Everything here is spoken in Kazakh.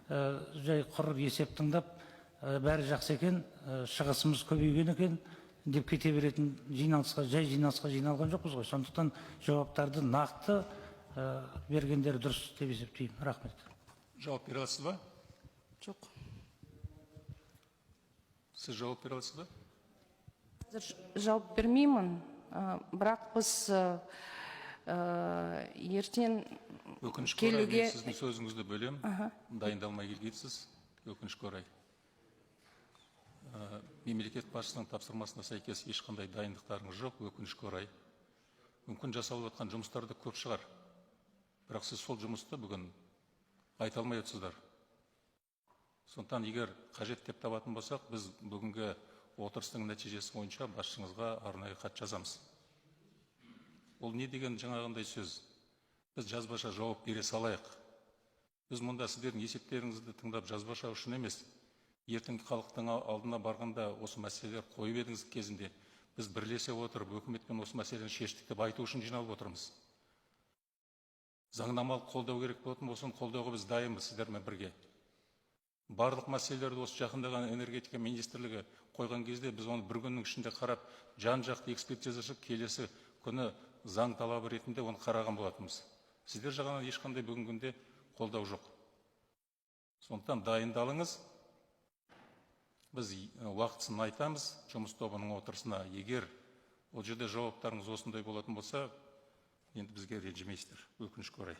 жай құр есеп тыңдап, бәрі жақсы екен, шығысымыз көбейген екен деп кете беретін жай жиналысқа жиналған жоқпыз ғой. Сондықтан жауаптарды нақты бергендері дұрыс деп есептеймін. Рахмет. Жауап бере аласыз ба? Жоқ. Сіз жауап бере аласыз ба? Жауап бермеймін, бірақ біз ертең Өкінішке орай, келуге... мен сіздің сөзіңізді бөлем, дайындалмай келгенсіз, өкінішке орай. Мемлекет басшысының тапсырмасына сәйкес ешқандай дайындықтарыңыз жоқ, өкінішке орай. Мүмкін жасалып жатқан жұмыстарды көп шығар. Бірақ сіз сол жұмысты бүгін айта алмай отырсыздар. Сондықтан егер қажет деп табатын болсақ, біз бүгінгі отырыстың нәтижесі бойынша басшыңызға арнайы хат жазамыз. Ол не деген жаңағындай сөз? Біз жазбаша жауап бере салайық. Біз мұнда сіздердің есептеріңізді тыңдап жазбаша үшін емес, ертеңгі халықтың алдына барғанда осы мәселелер қойып едіңіз кезінде, біз бірлесе отырып, өкіметпен осы мәселені шештік деп айту үшін жиналып отырмыз. Заңнамалық қолдау керек болатын болсын, қолдауға біз дайынбыз сіздермен бірге. Барлық мәселелерді осы жақындаған энергетика министрлігі қойған кезде біз оны бір күннің ішінде қарап, жан-жақты экспертизасы келесі күні заң талабы ретінде оны қараған болатынбыз. Сіздер жағынан ешқандай бүгінгі күнде қолдау жоқ. Сондықтан дайындалыңыз. Біз уақытысын айтамыз жұмыс тобының отырысына. Егер ол жерде жауаптарыңыз осындай болатын болса, енді бізге ренжімейсіздер, өкінішке орай.